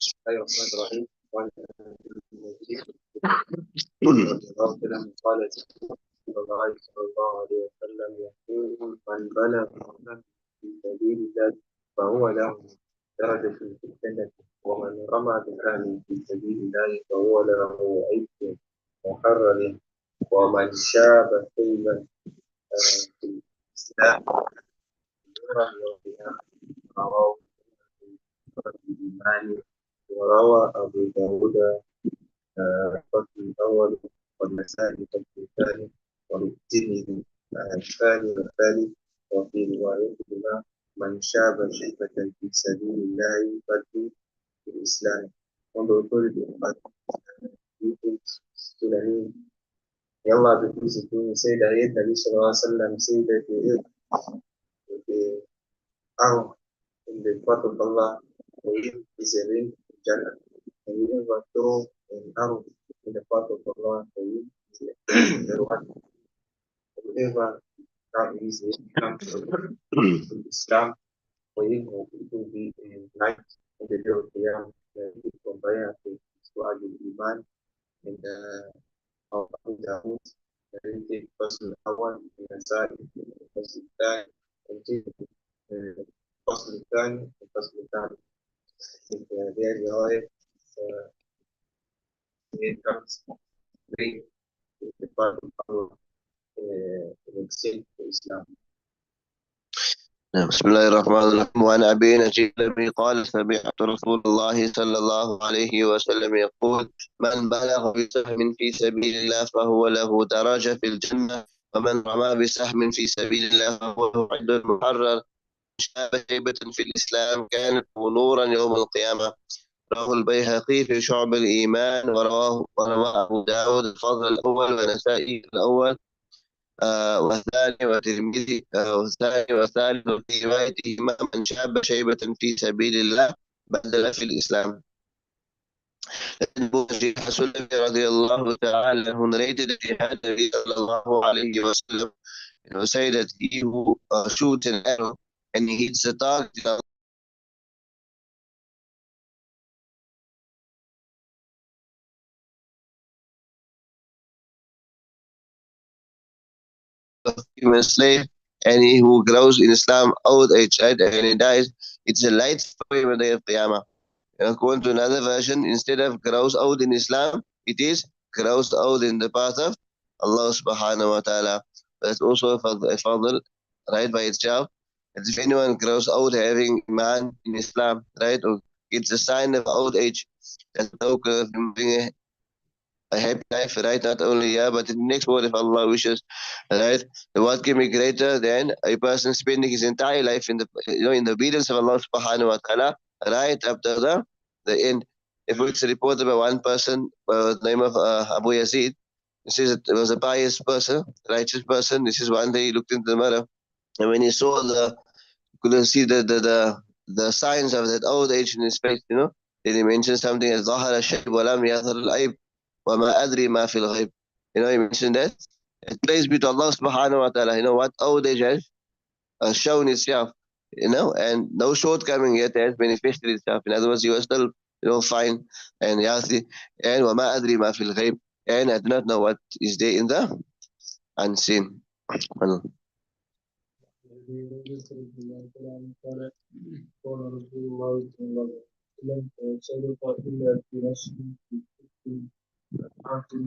الله الرحمن الرحيم. وعن أبي قال صلى الله عليه وسلم يقول من بلغ في سبيل الله فهو له درجة في الجنة ومن رمى بسهم في سبيل الله فهو له عيش محرر ومن شاب شيبا في الإسلام نورا وضياء رواه الإيمان. وروى أبو داود الفصل الأول والنسائي الفصل الثاني والترمذي الثاني والثالث. وفي روايتهما من شاب شيبة في سبيل الله فله في الإسلام. وانظر كل السلمين يلا بكل سيدة عيد النبي صلى الله عليه وسلم سيدة أو in the path of Allah, who is a ring in Jannah, and whoever throw an arrow in the path of Allah, for him is a reward. Whoever is Islam, Islam, for him it will be a night in the day of Qiyam, from Bayah to Su'ad al-Iman, and Abu Dawood, and the person Awan, and Nasai, the person Dai, and the الفصل الثاني their reward it comes bring the part of Allah in exchange for Islam. بسم الله الرحمن الرحيم. وعن أبي نجيب قال سمعت رسول الله صلى الله عليه وسلم يقول من بلغ بسهم في سبيل الله فهو له درجة في الجنة ومن رمى بسهم في سبيل الله فهو له عد محرر شاب شيبة في الإسلام كانت نورا يوم القيامة. رواه البيهقي في شعب الإيمان وروى أبو داود الفضل الأول والنسائي الأول والثاني والترمذي والثاني والثالث. وفي روايتهما من شاب شيبة في سبيل الله بدل في الإسلام. Saleh رضي الله تعالى عنه narrated that he had the Nabi sallallahu alayhi wa sallam say that he who shoots an arrow and he hits the target of human slave, and he who grows in Islam old age, right, and he dies, it's a light for him on the day of Qiyamah. According to another version, instead of grows old in Islam, it is grows old in the path of Allah subhanahu wa ta'ala. That's also a fadl, right, by itself. And if anyone grows old having iman in Islam, right, it's a sign of old age. That's no good of him being a happy life, right? Not only but in the next world, if Allah wishes, right? What can be greater than a person spending his entire life in the in the obedience of Allah subhanahu wa ta'ala, right up to the end. If it's reported by one person by the name of Abu Yazid, he says it was a pious person, righteous person. This is one day he looked into the mirror, and when he saw couldn't see the signs of that old age in his face, then he mentioned something as ظهر الشيب ولم يظهر العيب وما أدري ما في الغيب. He mentioned that. Praise be to Allah subhanahu wa ta'ala. What old age has shown itself, and no shortcoming yet has manifested itself. In other words, he was still, fine and healthy. And وما أدري ما في الغيب. And I do not know what is there in the unseen. قال رسول الله صلى الله عليه وسلم صدق إلا في نفسه في حاكم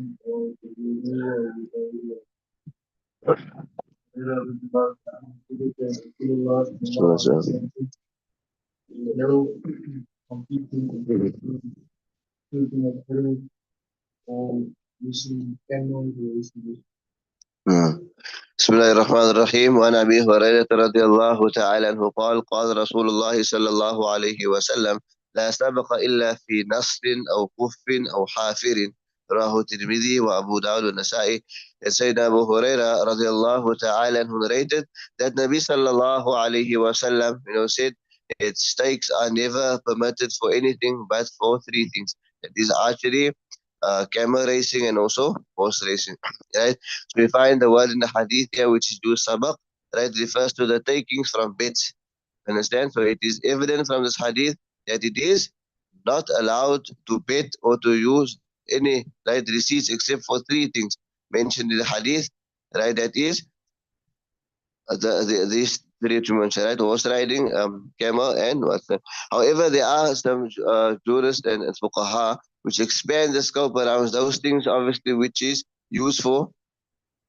بسم الله الرحمن الرحيم. وعن أبي هريرة رضي الله تعالى عنه قال رسول الله صلى الله عليه وسلم لا سبق إلا في نصر أو كف أو حافر. رواه الترمذي وأبو داود والنسائي. Sayyidina Abu Huraira radiallahu ta'ala who narrated that Nabi sallallahu alayhi wa sallam said its stakes are never permitted for anything but for three things. That is archery, camel racing, and also horse racing. Right? So we find the word in the hadith here which is do sabaq, right, refers to the takings from bets. Understand? So it is evident from this hadith that it is not allowed to bet or to use any right receipts except for three things mentioned in the hadith, right? That is these three which you mentioned, right? Horse riding, camel, and what's that? However, there are some jurists and fuqaha which expand the scope around those things, obviously, which is useful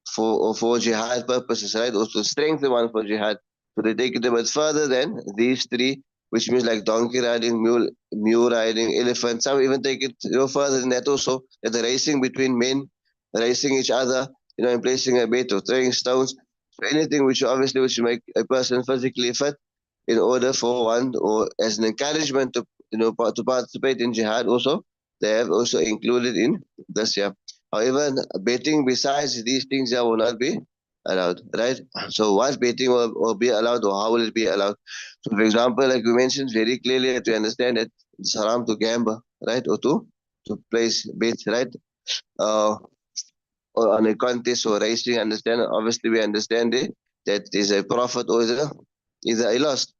for jihad purposes, right? Also strengthen one for jihad. So they take it a bit further than these three, which means like donkey riding, mule riding, elephant. Some even take it further than that also. That the racing between men, racing each other, and placing a bet or throwing stones. So anything which make a person physically fit in order for one or as an encouragement to to participate in jihad also, they have also included in this year. However, betting besides these things that will not be allowed, right? So what betting will be allowed, or how will it be allowed? So for example, like we mentioned very clearly, to understand that it's haram to gamble, right? Or to place bets, right? Uh, or on a contest or racing, understand, obviously we understand it, that is a profit or is a loss,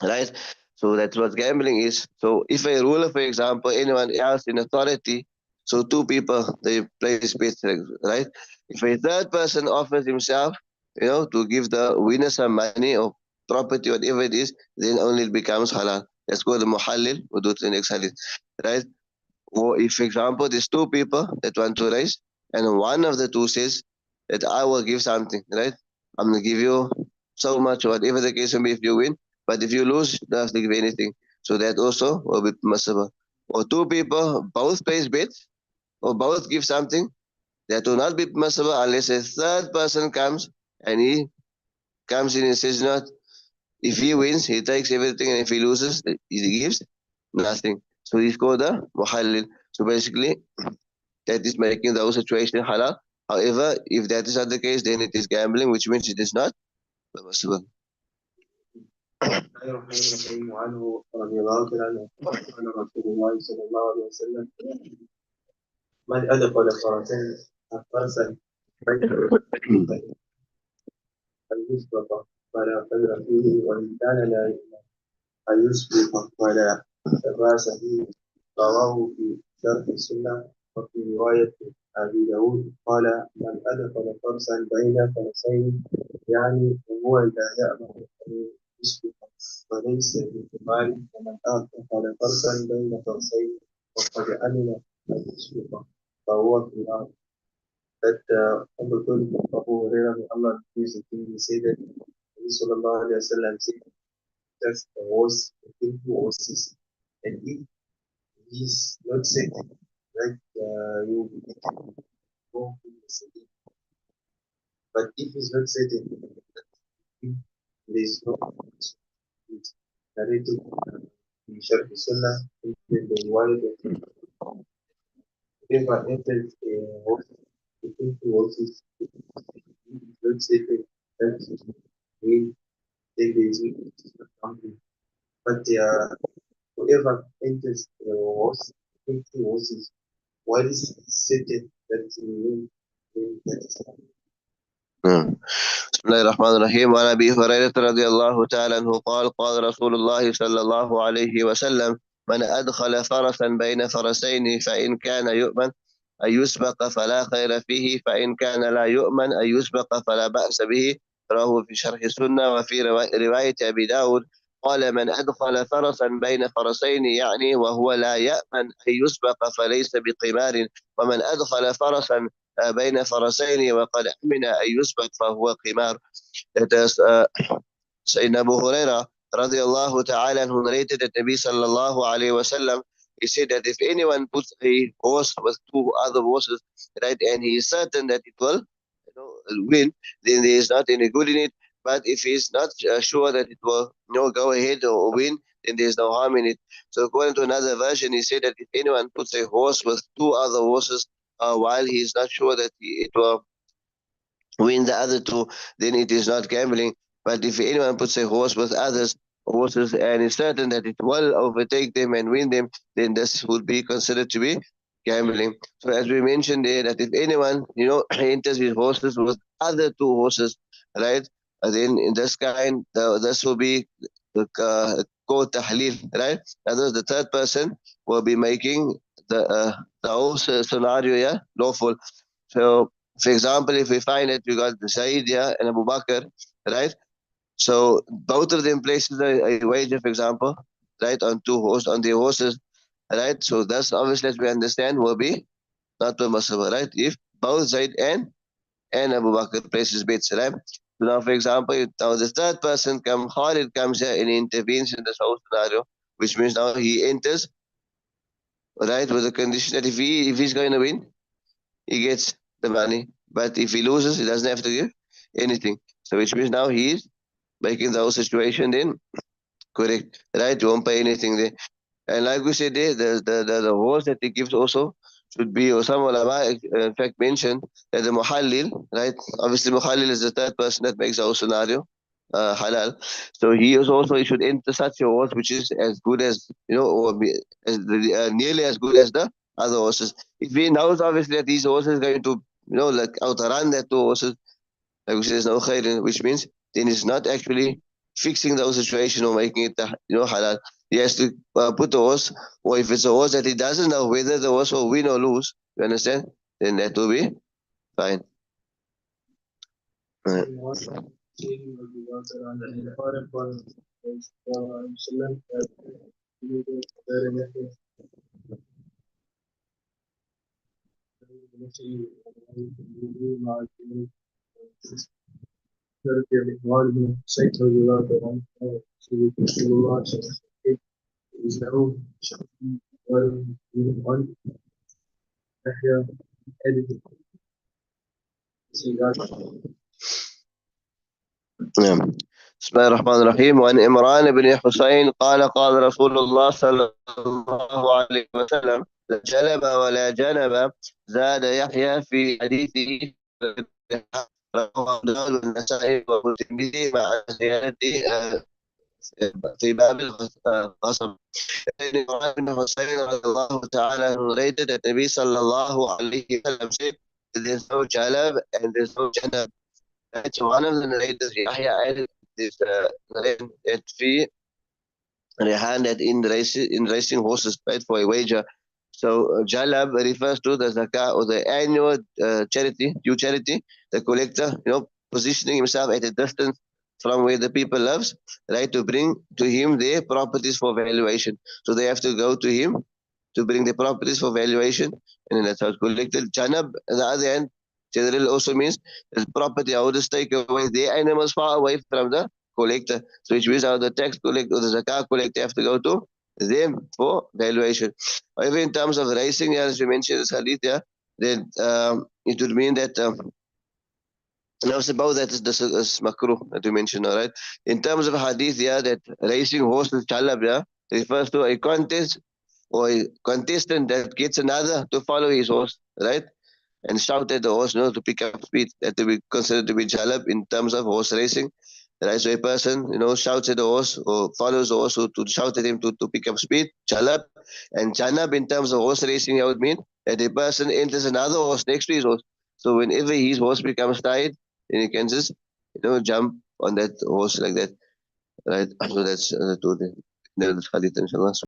right? So that's what gambling is. So if a ruler, for example, anyone else in authority, so two people they place bets, right? If a third person offers himself, to give the winner some money or property, whatever it is, then only it becomes halal. That's called the muhallil. We'll do it in the next hadith, right? Or if, for example, there's two people that want to race, and one of the two says that I will give something, right? I'm gonna give you so much, or whatever the case may be, if you win. But if you lose, you don't have to give anything. So that also will be permissible. Or two people both place bets, or both give something, that will not be permissible unless a third person comes and he comes in and says, not if he wins, he takes everything, and if he loses, he gives nothing. So he's called a muhallil. So basically, that is making the whole situation halal. However, if that is not the case, then it is gambling, which means it is not permissible. الله الرحمن الرحيم. وعنه رضي الله تعالى عنه قال رسول الله صلى الله عليه وسلم: من أدخل فرسا أن يسبق فلا خير فيه، وإن كان لا أن يسبق فلا باس فيه. رواه في شرح السنة. وفي رواية أبي داود قال: من أدخل فرسا بين فرسين، يعني هو لا يأمر أن يسبق وليس بكمال. ومن أدخل فرسا بين فرسين وقد أمن أن يسبق فهو في النار. That Umar Abu Hurairah, may Allah please with him, he said that Nabi Sallallahu Alaihi Wasallam said that's the horse, the king who horses, and if he's not sitting, like you will be go to the city. But if he's not sitting, there is no it's narrated in Sharh Sunnah in the riwayat of whoever enters a horse, the king who horses, if he's not sitting, that will take the something. But whoever enters the horse, king who horses, while he's sitting, that will that is بسم الله الرحمن الرحيم. وعن ابي هريره رضي الله تعالى عنه قال رسول الله صلى الله عليه وسلم: من ادخل فرسا بين فرسين فان كان يؤمن ان يسبق فلا خير فيه، فان كان لا يؤمن ان يسبق فلا باس به. رواه في شرح السنه. وفي روايه ابي داود قال: من ادخل فرسا بين فرسين، يعني وهو لا يامن ان يسبق فليس بقمار. ومن ادخل فرسا بين فرسين وقد أمن أن يسبق فهو قمار. It is Sayyidina Abu Huraira radiallahu ta'ala who narrated that Nabi sallallahu alayhi wa sallam, he said that if anyone puts a horse with two other horses, right, and he is certain that it will win, then there is not any good in it. But if he is not sure that it will go ahead or win, then there is no harm in it. So according to another version, he said that if anyone puts a horse with two other horses, while he is not sure that it will win the other two, then it is not gambling. But if anyone puts a horse with others horses and is certain that it will overtake them and win them, then this would be considered to be gambling. So as we mentioned there, that if anyone enters his horses with other two horses, right, then in this kind, this will be quote tahleel, right? Otherwise, the third person will be making the whole scenario, yeah, lawful. So, for example, if we find that we got Zaid, yeah, and Abu Bakr, right? So both of them places a wager, for example, right, on on their horses, right? So that's obviously, as we understand, will be not permissible, right? If both Zaid and Abu Bakr places bets, right? So now, for example, now the third person Khalid comes here and intervenes in this whole scenario, which means now he enters, right, with the condition that if he's going to win, he gets the money. But if he loses, he doesn't have to give anything. So which means now he is making the whole situation then correct, right? You won't pay anything there. And like we said there, the horse that he gives also should be, or some ulama in fact mentioned that the muhallil, right? Obviously, muhallil is the third person that makes the whole scenario halal. So he is also, he should enter such a horse which is as good as, or nearly as good as the other horses. If he knows obviously that these horses is going to, like outrun that two horses, like we say, there's no khairin, which means then he's not actually fixing the whole situation or making it, halal. He has to put the horse, or if it's a horse that he doesn't know whether the horse will win or lose, you understand? Then that will be fine. Uh, نعم. بسم الله الرحمن الرحيم. وعن عمران بن حسين قال قال رسول الله صلى الله عليه وسلم: لا جلب ولا جنب. زاد يحيى في حديثه رواه أبو داود والنسائي والترمذي مع زيادة في باب الغصب. عمران بن حسين رضي الله تعالى عنه related that Nabi sallallahu alayhi wa sallam said, there's no jalab and there's no janab. Right? So one of the narrators, Yahya, added this narration that في Rehan, that in racing horses, right, for a wager. So Jalab refers to the zakah or the annual due charity, the collector, positioning himself at a distance from where the people lives, right, to bring to him their properties for valuation. So they have to go to him to bring the properties for valuation, and then that's how it's collected. Janab, on the other hand, generally also means the property holders take away their animals far away from the collector. So which means how the tax collector or the zakah collector have to go to them for valuation. However, in terms of racing, as we mentioned, this hadith, yeah, then it would mean that now it's about that is makruh that we mentioned, all right. In terms of hadith, yeah, that racing horses chalab, yeah, refers to a contest or a contestant that gets another to follow his horse, right? And shout at the horse, to pick up speed, that to be considered to be jalab in terms of horse racing. Right? So a person, shouts at the horse or follows the horse to shout at him to pick up speed, jalab. And janab in terms of horse racing, that would mean that a person enters another horse next to his horse. So whenever his horse becomes tired, then he can just, jump on that horse like that. Right? So that's the hadith, inshallah.